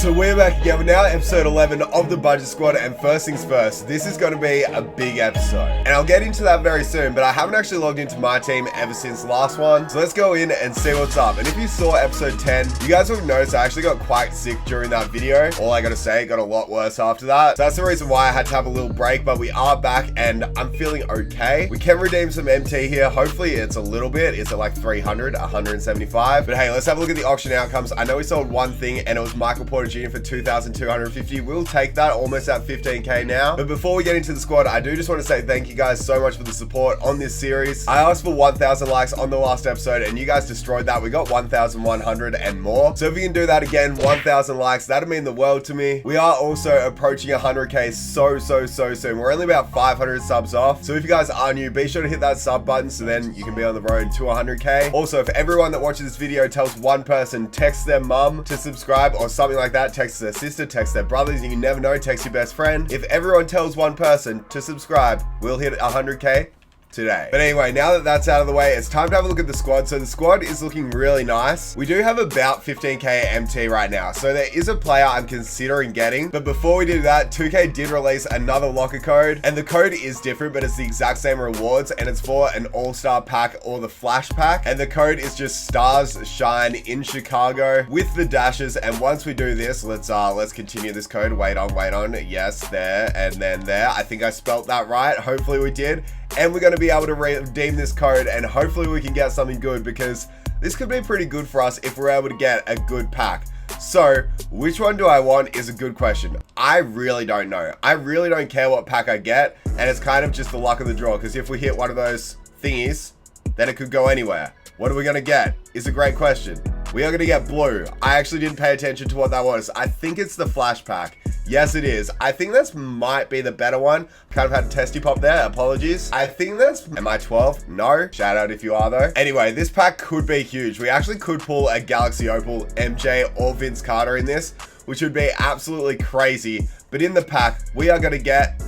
So we're back again with now episode 11 of the Budget Squad, and first things first, this is going to be a big episode. And I'll get into that very soon, but I haven't actually logged into my team ever since the last one. So let's go in and see what's up. And if you saw episode 10, you guys will notice I actually got quite sick during that video. All I gotta say, it got a lot worse after that. So that's the reason why I had to have a little break, but we are back and I'm feeling okay. We can redeem some MT here. Hopefully it's a little bit. It's at like 300, 175. But hey, let's have a look at the auction outcomes. I know we sold one thing and it was Michael Porter Jr. for 2,250. We'll take that, almost at 15k now. But before we get into the squad, I do just want to say thank you guys so much for the support on this series. I asked for 1,000 likes on the last episode and you guys destroyed that. We got 1,100 and more. So if you can do that again, 1,000 likes, that'd mean the world to me. We are also approaching 100k so soon. We're only about 500 subs off. So if you guys are new, be sure to hit that sub button so then you can be on the road to 100k. Also, if everyone that watches this video tells one person, text their mum to subscribe or something like that, text their sister, text their brothers, you never know, text your best friend. If everyone tells one person to subscribe, we'll hit 100k today. But anyway, now that that's out of the way, it's time to have a look at the squad. So the squad is looking really nice. We do have about 15k MT right now. So there is a player I'm considering getting. But before we do that, 2K did release another locker code. And the code is different, but it's the exact same rewards. And it's for an all-star pack or the flash pack. And the code is just stars shine in Chicago with the dashes. And once we do this, let's continue this code. Wait on. Yes, there and then there. I think I spelt that right. Hopefully we did. And we're going to be able to redeem this code and hopefully we can get something good, because this could be pretty good for us if we're able to get a good pack. So which one do I want is a good question. I really don't know. I really don't care what pack I get, and it's kind of just the luck of the draw, because if we hit one of those thingies, then it could go anywhere. What are we going to get is a great question. We are going to get blue. I actually didn't pay attention to what that was. I think it's the flash pack. Yes, it is. I think that's might be the better one. Kind of had a testy pop there. Apologies. I think that's... Am I 12? No. Shout out if you are though. Anyway, this pack could be huge. We actually could pull a Galaxy Opal, MJ, or Vince Carter in this, which would be absolutely crazy. But in the pack, we are going to get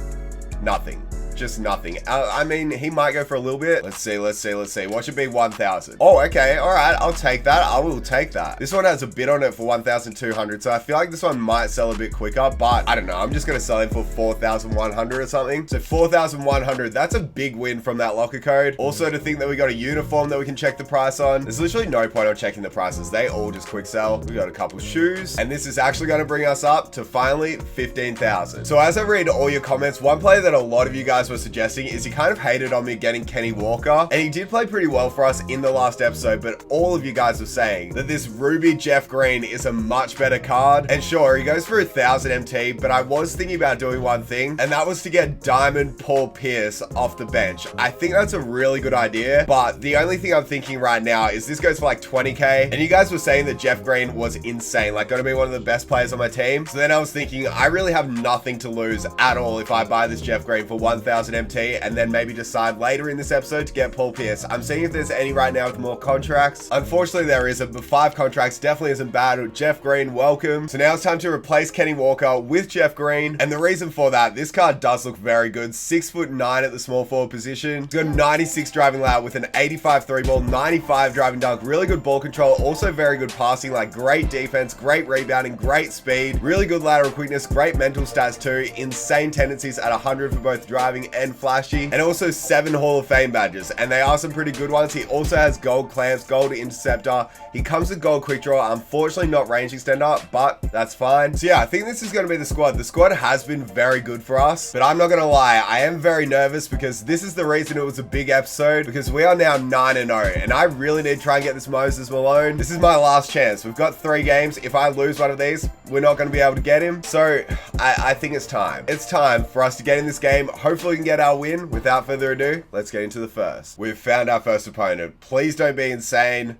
nothing. Just nothing. I mean, he might go for a little bit. Let's see. What should be 1,000? Oh, okay. All right. I'll take that. I will take that. This one has a bid on it for 1,200. So I feel like this one might sell a bit quicker, but I don't know. I'm just going to sell it for 4,100 or something. So 4,100. That's a big win from that locker code. Also, to think that we got a uniform that we can check the price on. There's literally no point on checking the prices. They all just quick sell. We got a couple shoes, and this is actually going to bring us up to finally 15,000. So as I read all your comments, one player that a lot of you guys were suggesting is he kind of hated on me getting Kenny Walker, and he did play pretty well for us in the last episode, but all of you guys were saying that this Ruby Jeff Green is a much better card. And sure, he goes for 1,000 MT, but I was thinking about doing one thing, and that was to get Diamond Paul Pierce off the bench. I think that's a really good idea, but the only thing I'm thinking right now is this goes for like 20k, and you guys were saying that Jeff Green was insane, like gonna be one of the best players on my team. So then I was thinking I really have nothing to lose at all if I buy this Jeff Green for 1,000 MT and then maybe decide later in this episode to get Paul Pierce. I'm seeing if there's any right now with more contracts. Unfortunately there isn't, but 5 contracts definitely isn't bad. Jeff Green, welcome. So now it's time to replace Kenny Walker with Jeff Green, and the reason for that, this card does look very good. 6'9" at the small forward position. He's got 96 driving layout with an 85 3 ball, 95 driving dunk, really good ball control, also very good passing, like great defense, great rebounding, great speed, really good lateral quickness, great mental stats too, insane tendencies at 100 for both driving and flashy, and also 7 Hall of Fame badges, and they are some pretty good ones. He also has gold clamps, gold interceptor. He comes with gold quick draw. Unfortunately not range extender, but that's fine. So yeah, I think this is going to be the squad. The squad has been very good for us, but I'm not going to lie, I am very nervous because this is the reason it was a big episode, because we are now 9-0 and I really need to try and get this Moses Malone. This is my last chance. We've got 3 games. If I lose one of these, we're not going to be able to get him. So I think it's time. It's time for us to get in this game. Hopefully we can get our win. Without further ado, let's get into the first. We've found our first opponent. Please don't be insane.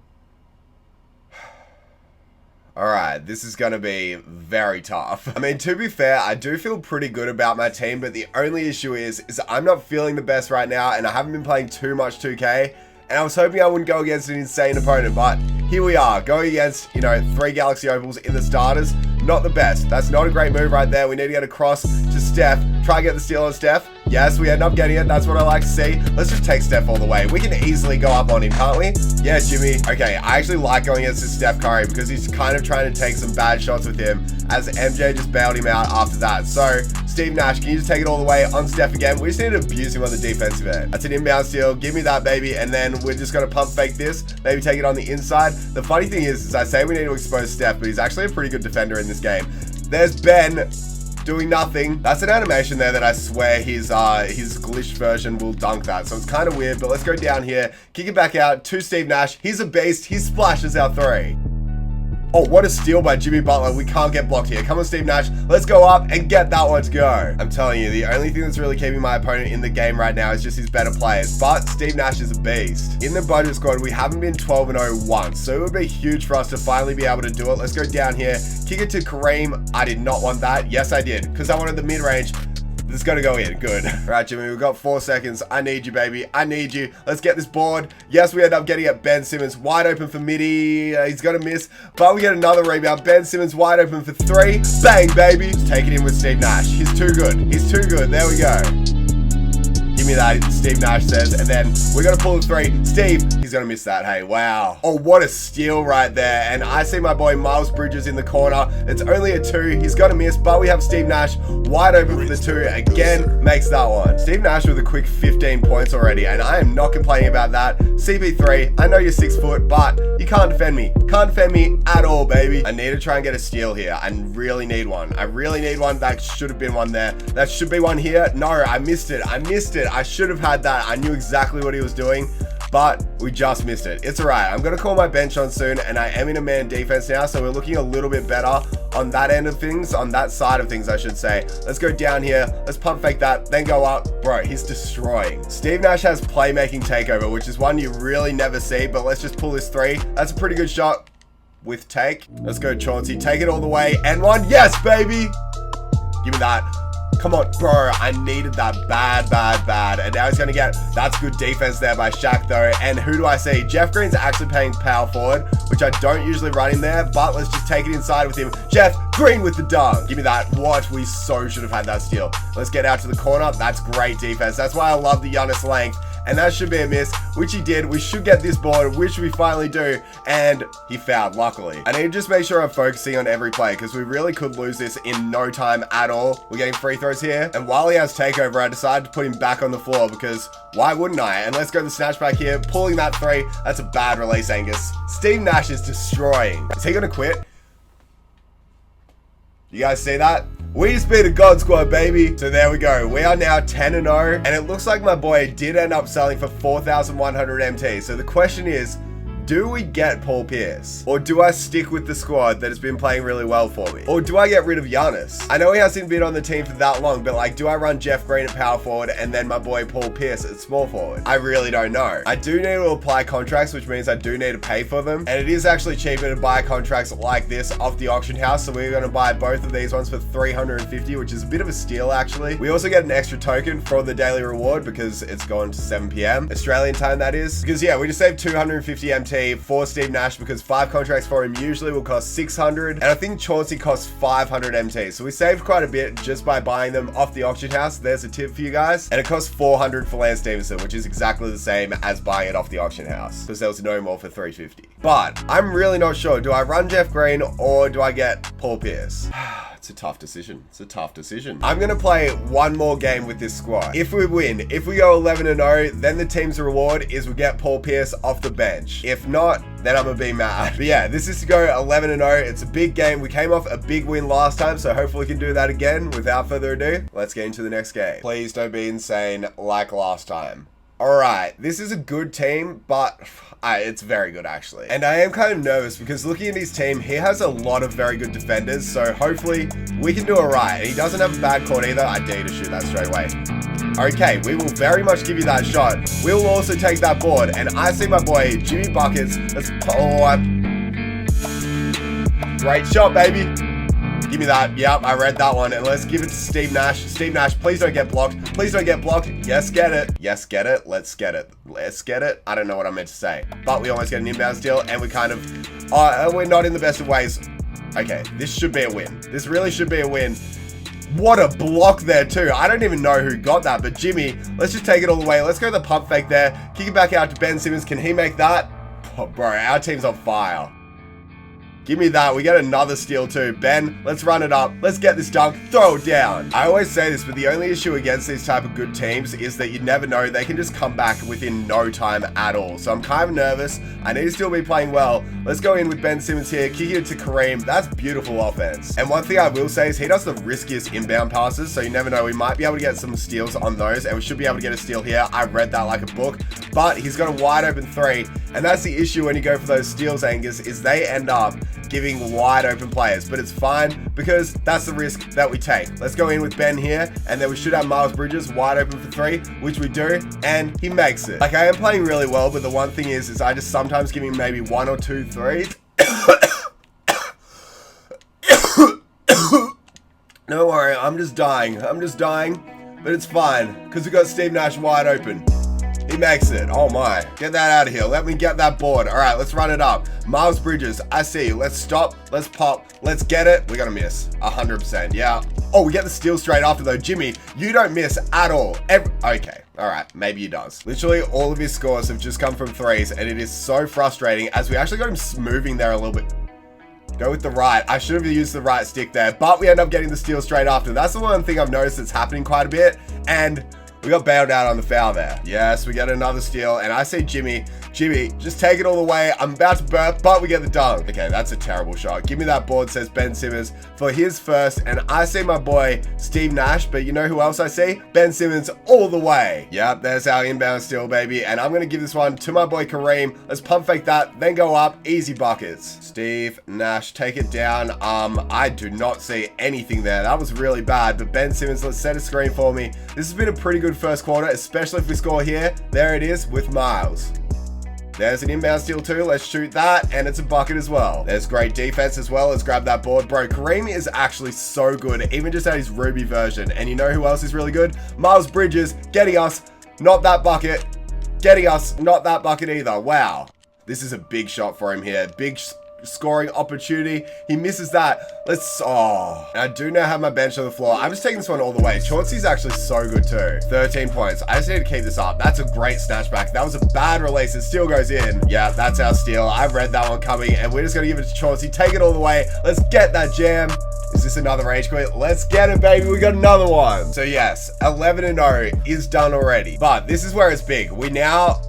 Alright, this is going to be very tough. I mean, to be fair, I do feel pretty good about my team, but the only issue is I'm not feeling the best right now, and I haven't been playing too much 2K, and I was hoping I wouldn't go against an insane opponent, but here we are, going against, 3 Galaxy Opals in the starters. Not the best. That's not a great move right there. We need to get across to Steph. Try and get the steal on Steph. Yes, we end up getting it. That's what I like to see. Let's just take Steph all the way. We can easily go up on him, can't we? Yeah, Jimmy. Okay, I actually like going against this Steph Curry because he's kind of trying to take some bad shots with him as MJ just bailed him out after that. So, Steve Nash, can you just take it all the way on Steph again? We just need to abuse him on the defensive end. That's an inbound steal. Give me that, baby. And then we're just going to pump fake this. Maybe take it on the inside. The funny thing is I say we need to expose Steph, but he's actually a pretty good defender in this game. There's Ben doing nothing. That's an animation there that I swear his glitched version will dunk that. So it's kind of weird, but let's go down here, kick it back out to Steve Nash. He's a beast. He splashes our three. Oh, what a steal by Jimmy Butler. We can't get blocked here. Come on, Steve Nash. Let's go up and get that one to go. I'm telling you, the only thing that's really keeping my opponent in the game right now is just his better players. But Steve Nash is a beast. In the budget squad, we haven't been 12-0 once. So it would be huge for us to finally be able to do it. Let's go down here. Kick it to Kareem. I did not want that. Yes, I did. Because I wanted the mid-range. This is going to go in. Good. All right, Jimmy, we've got 4 seconds. I need you, baby. I need you. Let's get this board. Yes, we end up getting it. Ben Simmons wide open for midi. He's going to miss, but we get another rebound. Ben Simmons wide open for 3. Bang, baby. Just take it in with Steve Nash. He's too good. He's too good. There we go. Give me that, Steve Nash says, and then we're going to pull the 3. Steve, he's going to miss that. Hey, wow. Oh, what a steal right there. And I see my boy Miles Bridges in the corner. It's only a 2. He's going to miss, but we have Steve Nash wide open for the 2. Again, makes that one. Steve Nash with a quick 15 points already, and I am not complaining about that. CP3, I know you're 6 foot, but you can't defend me. Can't defend me at all, baby. I need to try and get a steal here. I really need one. I really need one. That should have been one there. That should be one here. No, I missed it. I missed it. I should have had that. I knew exactly what he was doing, but we just missed it. It's all right. I'm going to call my bench on soon, and I am in a man defense now, so we're looking a little bit better on that end of things, on that side of things, I should say. Let's go down here. Let's pump fake that, then go up. Bro, he's destroying. Steve Nash has playmaking takeover, which is one you really never see, but let's just pull this 3. That's a pretty good shot with take. Let's go, Chauncey. Take it all the way, and one. Yes, baby. Give me that. Come on, bro. I needed that bad. And now he's going to get... That's good defense there by Shaq, though. And who do I see? Jeff Green's actually playing power forward, which I don't usually run in there, but let's just take it inside with him. Jeff Green with the dunk. Give me that. What? We so should have had that steal. Let's get out to the corner. That's great defense. That's why I love the Giannis length. And that should be a miss, which he did. We should get this board, which we finally do. And he fouled, luckily. I need to just make sure I'm focusing on every play because we really could lose this in no time at all. We're getting free throws here. And while he has takeover, I decided to put him back on the floor because why wouldn't I? And let's go to the snatch back here, pulling that 3. That's a bad release, Angus. Steve Nash is destroying. Is he going to quit? You guys see that? We just beat a God Squad, baby. So there we go. We are now 10-0. And it looks like my boy did end up selling for 4,100 MT. So the question is, do we get Paul Pierce? Or do I stick with the squad that has been playing really well for me? Or do I get rid of Giannis? I know he hasn't been on the team for that long, but like, do I run Jeff Green at power forward and then my boy Paul Pierce at small forward? I really don't know. I do need to apply contracts, which means I do need to pay for them. And it is actually cheaper to buy contracts like this off the auction house. So we're going to buy both of these ones for 350, which is a bit of a steal actually. We also get an extra token for the daily reward because it's gone to 7 p.m. Australian time, that is. Because yeah, we just saved 250 MT for Steve Nash because 5 contracts for him usually will cost 600, and I think Chauncey costs 500 MT. So we saved quite a bit just by buying them off the auction house. There's a tip for you guys. And it costs 400 for Lance Stevenson, which is exactly the same as buying it off the auction house because there was no more for 350. But I'm really not sure. Do I run Jeff Green or do I get Paul Pierce? It's a tough decision. It's a tough decision. I'm going to play one more game with this squad. If we win, if we go 11-0, then the team's reward is we get Paul Pierce off the bench. If not, then I'm going to be mad. But yeah, this is to go 11-0. It's a big game. We came off a big win last time, so hopefully we can do that again. Without further ado, let's get into the next game. Please don't be insane like last time. Alright, this is a good team, but it's very good actually. And I am kind of nervous because looking at his team, he has a lot of very good defenders, so hopefully we can do it right. And he doesn't have a bad court either. I dare to shoot that straight away. Okay, we will very much give you that shot. We will also take that board, and I see my boy Jimmy Buckets. Great shot, baby. Give me that. Yep, I read that one. And let's give it to Steve Nash. Steve Nash, please don't get blocked. Please don't get blocked. Yes, get it. Yes, get it. Let's get it. Let's get it. I don't know what I meant to say. But we almost get an inbound steal, and we kind of... we're not in the best of ways. Okay, this should be a win. This really should be a win. What a block there too. I don't even know who got that, but Jimmy, let's just take it all the way. Let's go the pump fake there. Kick it back out to Ben Simmons. Can he make that? Oh, bro, our team's on fire. Give me that. We get another steal too. Ben, let's run it up. Let's get this dunk. Throw it down. I always say this, but the only issue against these type of good teams is that you never know. They can just come back within no time at all. So I'm kind of nervous. I need to still be playing well. Let's go in with Ben Simmons here. Kick it to Kareem. That's beautiful offense. And one thing I will say is he does the riskiest inbound passes. So you never know. We might be able to get some steals on those. And we should be able to get a steal here. I read that like a book. But he's got a wide open three. And that's the issue when you go for those steals, Angus, is they end up giving wide open players, but it's fine because that's the risk that we take. Let's go in with Ben here, and then we should have Miles Bridges wide open for three, which we do, and he makes it. Like, I am playing really well, but the one thing is I just sometimes give him maybe 1 or 2 threes. Don't worry, I'm just dying, but it's fine, because we got Steve Nash wide open. He makes it. Oh my. Get that out of here. Let me get that board. All right, let's run it up. Miles Bridges, I see you. Let's stop. Let's pop. Let's get it. We're going to miss. 100%. Yeah. Oh, we get the steal straight after though. Jimmy, you don't miss at all. Okay. All right. Maybe he does. Literally all of his scores have just come from threes, and it is so frustrating as we actually got him moving there a little bit. Go with the right. I should have used the right stick there, but we end up getting the steal straight after. That's the one thing I've noticed that's happening quite a bit, and we got bailed out on the foul there. Yes, we get another steal, and I say Jimmy, just take it all the way. I'm about to burp, but we get the dunk. Okay, that's a terrible shot. Give me that board, says Ben Simmons for his first, and I see my boy Steve Nash, but you know who else I see? Ben Simmons all the way. Yep, there's our inbound steal, baby, and I'm gonna give this one to my boy Kareem. Let's pump fake that, then go up, easy buckets. Steve Nash, take it down. I do not see anything there. That was really bad, but Ben Simmons, let's set a screen for me. This has been a pretty good first quarter, especially if we score here. There it is with Miles. There's an inbound steal too. Let's shoot that, and it's a bucket as well. There's great defense as well. Let's grab that board. Bro, Kareem is actually so good, even just at his Ruby version. And you know who else is really good? Miles Bridges, getting us, not that bucket. Getting us, not that bucket either. Wow. This is a big shot for him here. Big scoring opportunity. He misses that. And I do now have my bench on the floor. I'm just taking this one all the way. Chauncey's actually so good too. 13 points. I just need to keep this up. That's a great snatchback. That was a bad release. It still goes in. Yeah, that's our steal. I've read that one coming, and we're just going to give it to Chauncey. Take it all the way. Let's get that jam. Is this another rage quit? Let's get it, baby. We got another one. So yes, 11-0 is done already. But this is where it's big.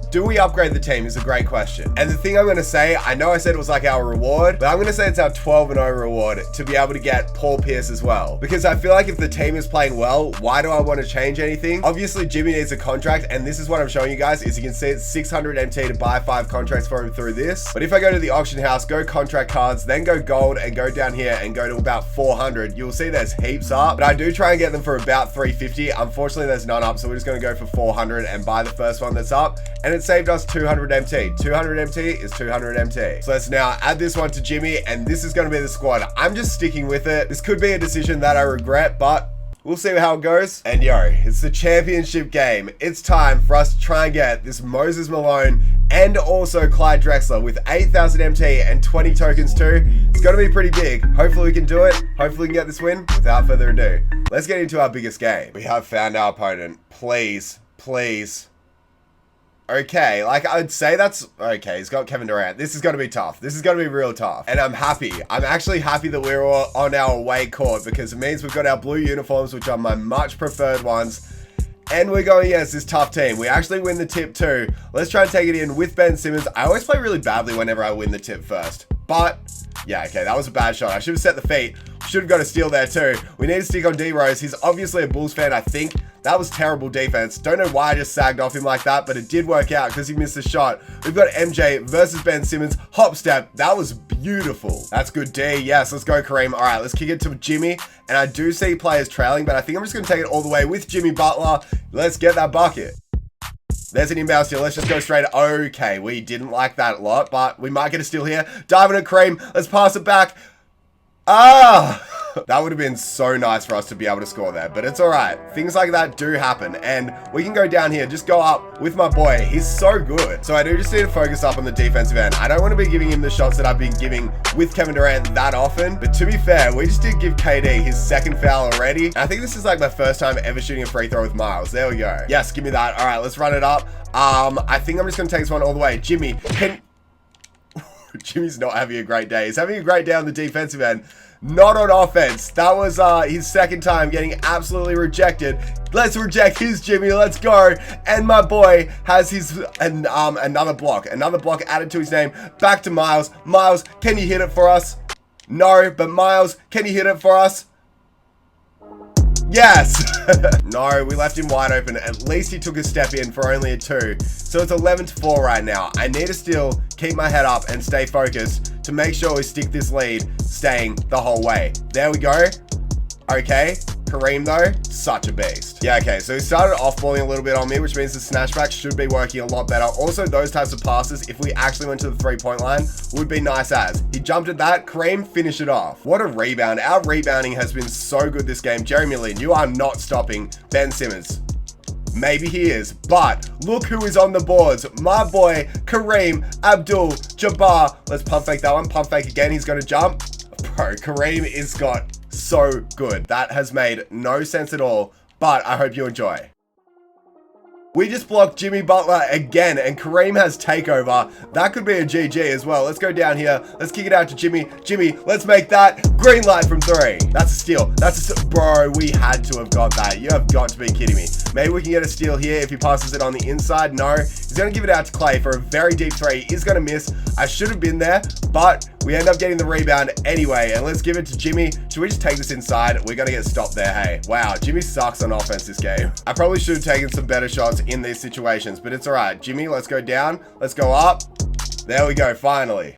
Do we upgrade the team is a great question. And the thing I'm going to say, I know I said it was like our reward, but I'm going to say it's our 12-0 reward to be able to get Paul Pierce as well. Because I feel like if the team is playing well, why do I want to change anything? Obviously, Jimmy needs a contract, and this is what I'm showing you guys, is you can see it's 600 MT to buy 5 contracts for him through this. But if I go to the auction house, go contract cards, then go gold, and go down here and go to about 400, you'll see there's heaps up. But I do try and get them for about 350. Unfortunately, there's none up, so we're just going to go for 400 and buy the first one that's up. And it saved us 200 MT. 200 MT is 200 MT. So let's now add this one to Jimmy, and this is going to be the squad. I'm just sticking with it. This could be a decision that I regret, but we'll see how it goes. And yo, it's the championship game. It's time for us to try and get this Moses Malone and also Clyde Drexler with 8,000 MT and 20 tokens too. It's going to be pretty big. Hopefully we can do it. Hopefully we can get this win. Without further ado, let's get into our biggest game. We have found our opponent. Please, please. Okay, like I'd say that's okay. He's got Kevin Durant. This is going to be tough. This is going to be real tough. And I'm happy. I'm actually happy that we're all on our away court because it means we've got our blue uniforms, which are my much preferred ones. And we're going against this tough team. We actually win the tip too. Let's try and take it in with Ben Simmons. I always play really badly whenever I win the tip first. But yeah, okay, that was a bad shot. I should have set the feet. Should have got a steal there too. We need to stick on D-Rose. He's obviously a Bulls fan, I think. That was terrible defense. Don't know why I just sagged off him like that, but it did work out because he missed the shot. We've got MJ versus Ben Simmons. Hop step. That was beautiful. That's good D. Yes, let's go Kareem. All right, let's kick it to Jimmy. And I do see players trailing, but I think I'm just going to take it all the way with Jimmy Butler. Let's get that bucket. There's an inbound steal. Let's just go straight. Okay, we didn't like that a lot, but we might get a steal here. Diving at Kareem. Let's pass it back. Ah! That would have been so nice for us to be able to score there, but it's all right. Things like that do happen, and we can go down here, just go up with my boy. He's so good. So I do just need to focus up on the defensive end. I don't want to be giving him the shots that I've been giving with Kevin Durant that often, but to be fair, we just did give KD his second foul already. I think this is like my first time ever shooting a free throw with Miles. There we go. Yes, give me that. All right, let's run it up. I think I'm just going to take this one all the way. Jimmy, Jimmy's not having a great day. He's having a great day on the defensive end. Not on offense. That was his second time getting absolutely rejected. Let's reject his Jimmy. Let's go. And my boy has his another block added to his name. Back to Miles. Miles, can you hit it for us? No, but Miles, can you hit it for us? Yes. No, we left him wide open. At least he took a step in for only a 2. So it's 11-4 right now. I need to still keep my head up and stay focused to make sure we stick this lead staying the whole way. There we go. Okay. Kareem though, such a beast. Yeah, okay, so he started off-balling a little bit on me, which means the snatchback should be working a lot better. Also, those types of passes, if we actually went to the three-point line, would be nice as. He jumped at that, Kareem finished it off. What a rebound. Our rebounding has been so good this game. Jeremy Lin, you are not stopping Ben Simmons. Maybe he is, but look who is on the boards. My boy, Kareem Abdul-Jabbar. Let's pump fake that one. Pump fake again. He's going to jump. Bro, Kareem is got so good. That has made no sense at all, but I hope you enjoy. We just blocked Jimmy Butler again, and Kareem has takeover. That could be a GG as well. Let's go down here. Let's kick it out to Jimmy. Jimmy, let's make that. Green light from 3. That's a steal. Bro, we had to have got that. You have got to be kidding me. Maybe we can get a steal here if he passes it on the inside. No, he's going to give it out to Clay for a very deep 3. He's going to miss. I should have been there, but we end up getting the rebound anyway. And let's give it to Jimmy. Should we just take this inside? We're going to get stopped there. Hey, wow, Jimmy sucks on offense this game. I probably should have taken some better shots in these situations, but it's all right. Jimmy, let's go down. Let's go up. There we go, finally.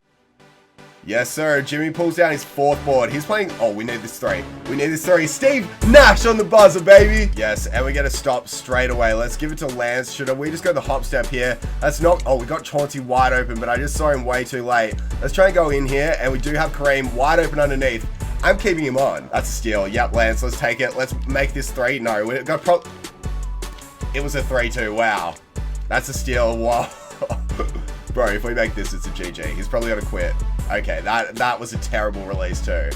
Yes, sir. Jimmy pulls down his 4th board. He's playing... Oh, we need this 3. We need this 3. Steve Nash on the buzzer, baby. Yes, and we get a stop straight away. Let's give it to Lance. Should we just go the hop step here? That's not... Oh, we got Chauncey wide open, but I just saw him way too late. Let's try and go in here, and we do have Kareem wide open underneath. I'm keeping him on. That's a steal. Yep, Lance, let's take it. Let's make this 3. No, we got... It was a 3-2. Wow. That's a steal. Wow. Bro, if we make this, it's a GG. He's probably going to quit. Okay, that was a terrible release too.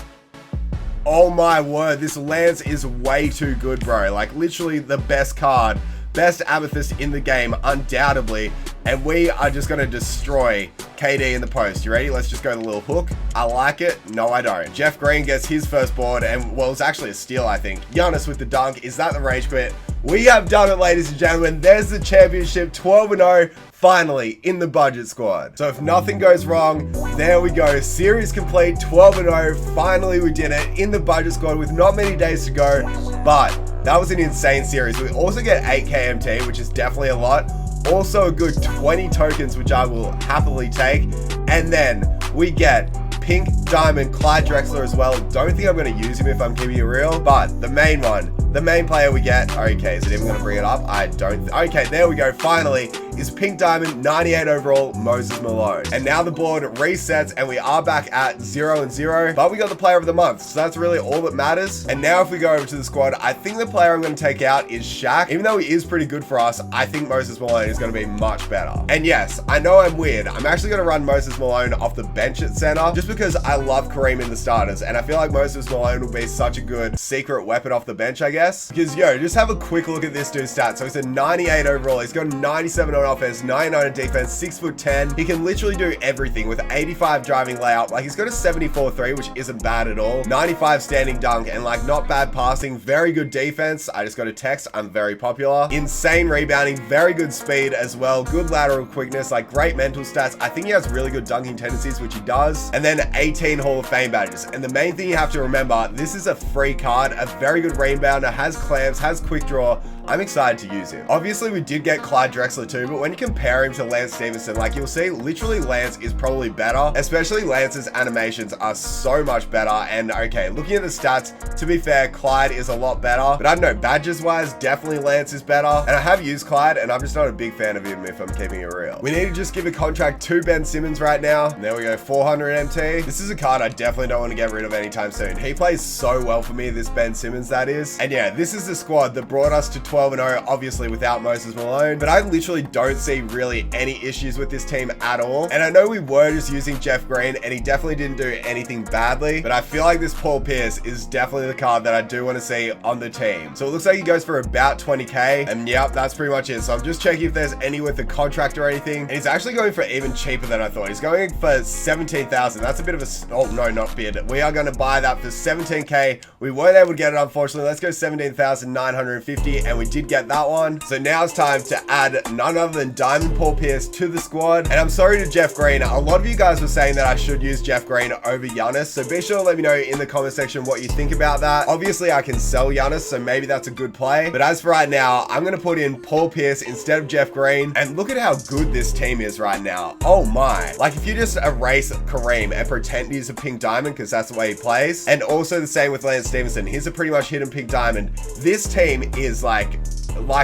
Oh my word, this Lance is way too good, bro. Like, literally the best card. Best Amethyst in the game, undoubtedly. And we are just going to destroy KD in the post. You ready? Let's just go the little hook. I like it. No, I don't. Jeff Green gets his first board, and, well, it's actually a steal, I think. Giannis with the dunk. Is that the rage quit? We have done it, ladies and gentlemen. There's the championship, 12-0. Finally, in the budget squad. So if nothing goes wrong, there we go. Series complete, 12-0. Finally, we did it in the budget squad with not many days to go, but that was an insane series. We also get 8 KMT, which is definitely a lot. Also a good 20 tokens, which I will happily take. And then we get Pink Diamond Clyde Drexler as well. Don't think I'm going to use him if I'm keeping it real, but the main one, the main player we get. Okay, is it even going to bring it up? I don't. Okay, there we go. Finally, is Pink Diamond 98 overall Moses Malone. And now the board resets and we are back at 0-0, but we got the player of the month. So that's really all that matters. And now if we go over to the squad, I think the player I'm going to take out is Shaq. Even though he is pretty good for us, I think Moses Malone is going to be much better. And yes, I know I'm weird. I'm actually going to run Moses Malone off the bench at center just because I love Kareem in the starters. And I feel like Moses Malone will be such a good secret weapon off the bench, I guess. Because, yo, just have a quick look at this dude's stats. So he's a 98 overall. He's got 97 on offense, 99 on defense, 6'10". He can literally do everything with 85 driving layup. Like, he's got a 74-3, which isn't bad at all. 95 standing dunk and, like, not bad passing. Very good defense. I just got a text. I'm very popular. Insane rebounding. Very good speed as well. Good lateral quickness. Like, great mental stats. I think he has really good dunking tendencies, which he does. And then 18 Hall of Fame badges. And the main thing you have to remember, this is a free card. A very good rebounder. Has clamps. Has quick draw. I'm excited to use him. Obviously, we did get Clyde Drexler too, but when you compare him to Lance Stevenson, like you'll see, literally Lance is probably better, especially Lance's animations are so much better. And okay, looking at the stats, to be fair, Clyde is a lot better, but I don't know, badges wise, definitely Lance is better. And I have used Clyde and I'm just not a big fan of him if I'm keeping it real. We need to just give a contract to Ben Simmons right now. And there we go, 400 MT. This is a card I definitely don't want to get rid of anytime soon. He plays so well for me, this Ben Simmons that is. And yeah, this is the squad that brought us to 12-0, obviously without Moses Malone, but I literally don't see really any issues with this team at all. And I know we were just using Jeff Green and he definitely didn't do anything badly, but I feel like this Paul Pierce is definitely the card that I do want to see on the team. So it looks like he goes for about 20k, and yep, that's pretty much it. So I'm just checking if there's any with the contract or anything, and he's actually going for even cheaper than I thought. He's going for 17,000. That's a bit of a, oh no, not bid. We are going to buy that for 17k. We weren't able to get it, unfortunately. Let's go 17,950, and we did get that one. So now it's time to add none other than Diamond Paul Pierce to the squad. And I'm sorry to Jeff Green. A lot of you guys were saying that I should use Jeff Green over Giannis, so be sure to let me know in the comment section what you think about that. Obviously, I can sell Giannis, so maybe that's a good play. But as for right now, I'm going to put in Paul Pierce instead of Jeff Green. And look at how good this team is right now. Oh my. Like if you just erase Kareem and pretend he's a pink diamond because that's the way he plays. And also the same with Lance Stevenson. He's a pretty much hidden pink diamond. This team is like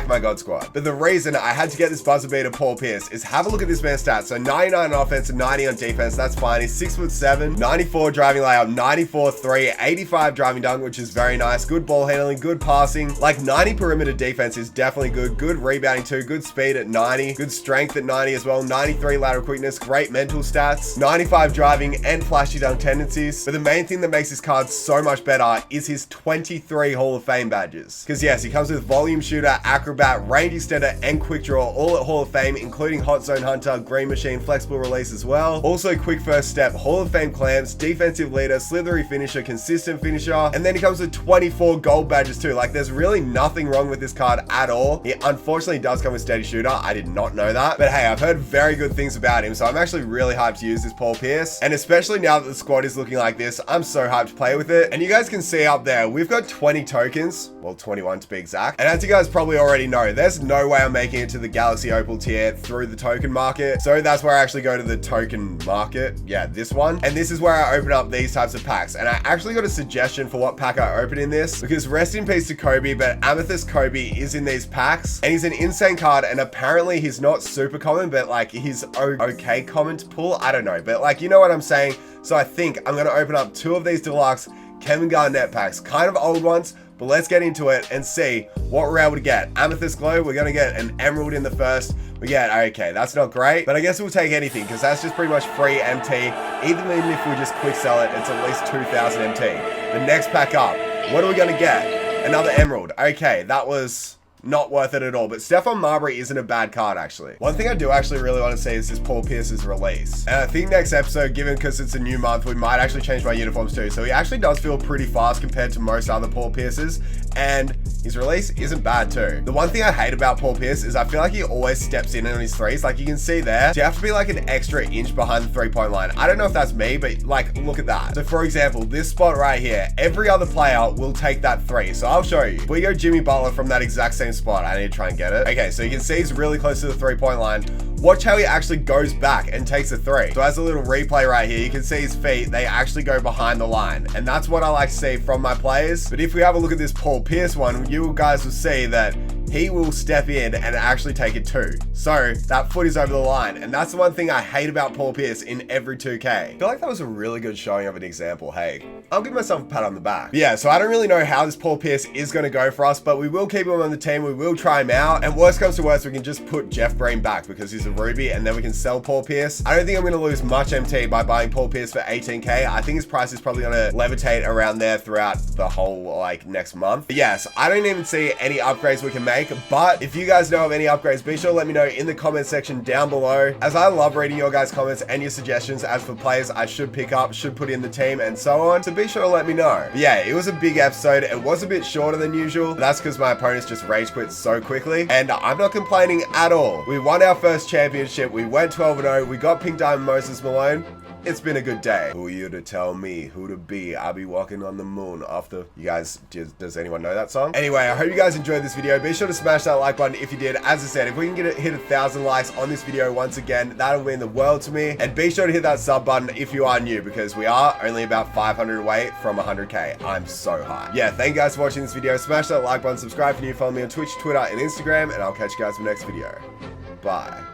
my God squad. But the reason I had to get this buzzer beater Paul Pierce is have a look at this man's stats. So 99 on offense and 90 on defense. That's fine. He's 6'7", 94 driving layup, 94-3, 85 driving dunk, which is very nice. Good ball handling, good passing. Like 90 perimeter defense is definitely good. Good rebounding too. Good speed at 90. Good strength at 90 as well. 93 lateral quickness. Great mental stats. 95 driving and flashy dunk tendencies. But the main thing that makes this card so much better is his 23 Hall of Fame badges. Because yes, he comes with volume shooter, acrobat, range extender, and quick draw, all at Hall of Fame, including hot zone hunter, green machine, flexible release as well. Also quick first step, Hall of Fame clamps, defensive leader, slithery finisher, consistent finisher, and then he comes with 24 gold badges too. Like there's really nothing wrong with this card at all. He unfortunately does come with steady shooter. I did not know that, but hey, I've heard very good things about him, so I'm actually really hyped to use this Paul Pierce. And especially now that the squad is looking like this, I'm so hyped to play with it. And you guys can see up there, we've got 20 tokens, well 21 to be exact. And as you guys probably already know, there's no way I'm making it to the Galaxy Opal tier through the token market. So that's where I actually go to the token market. Yeah, this one. And this is where I open up these types of packs. And I actually got a suggestion for what pack I open in this, because rest in peace to Kobe, but Amethyst Kobe is in these packs and he's an insane card. And apparently he's not super common, but like he's okay common to pull. I don't know, but like, you know what I'm saying? So I think I'm going to open up 2 of these deluxe Kevin Garnett packs, kind of old ones, but let's get into it and see what we're able to get. Amethyst Glow, we're going to get an emerald in the first. We get, okay, that's not great, but I guess we'll take anything because that's just pretty much free MT. Even if we just quick sell it, it's at least 2,000 MT. The next pack up, what are we going to get? Another emerald. Okay, that was not worth it at all, but Stephon Marbury isn't a bad card actually. One thing I do actually really want to see is this Paul Pierce's release. And I think next episode, given because it's a new month, we might actually change my uniforms too. So he actually does feel pretty fast compared to most other Paul Pierces, and his release isn't bad too. The one thing I hate about Paul Pierce is I feel like he always steps in on his threes. Like you can see there, so you have to be like an extra inch behind the 3-point line. I don't know if that's me, but like, look at that. So for example, this spot right here, every other player will take that 3. So I'll show you. If we go Jimmy Butler from that exact same spot, I need to try and get it. Okay, so you can see he's really close to the 3-point line. Watch how he actually goes back and takes a 3. So as a little replay right here, you can see his feet, they actually go behind the line. And that's what I like to see from my players. But if we have a look at this Paul Pierce one, you guys will see that he will step in and actually take it too. So that foot is over the line. And that's the one thing I hate about Paul Pierce in every 2K. I feel like that was a really good showing of an example. Hey, I'll give myself a pat on the back. But yeah, so I don't really know how this Paul Pierce is going to go for us, but we will keep him on the team. We will try him out. And worst comes to worst, we can just put Jeff Green back because he's a Ruby, and then we can sell Paul Pierce. I don't think I'm going to lose much MT by buying Paul Pierce for 18k. I think his price is probably going to levitate around there throughout the whole like next month. But yes, I don't even see any upgrades we can make, but if you guys know of any upgrades, be sure to let me know in the comment section down below, as I love reading your guys' comments and your suggestions as for players I should pick up, should put in the team, and so on. So be sure to let me know. But yeah, it was a big episode. It was a bit shorter than usual, but that's because my opponents just rage quit so quickly, and I'm not complaining at all. We won our first championship. We went 12-0. We got Pink Diamond Moses Malone. it's been a good day. Who are you to tell me who to be? I'll be walking on the moon after. You guys, does anyone know that song? Anyway, I hope you guys enjoyed this video. Be sure to smash that like button if you did. As I said, if we can hit 1,000 likes on this video once again, that'll mean the world to me. And be sure to hit that sub button if you are new, because we are only about 500 away from 100K. I'm so hyped. Yeah, thank you guys for watching this video. Smash that like button, subscribe if you're new, follow me on Twitch, Twitter, and Instagram, and I'll catch you guys in the next video. Bye.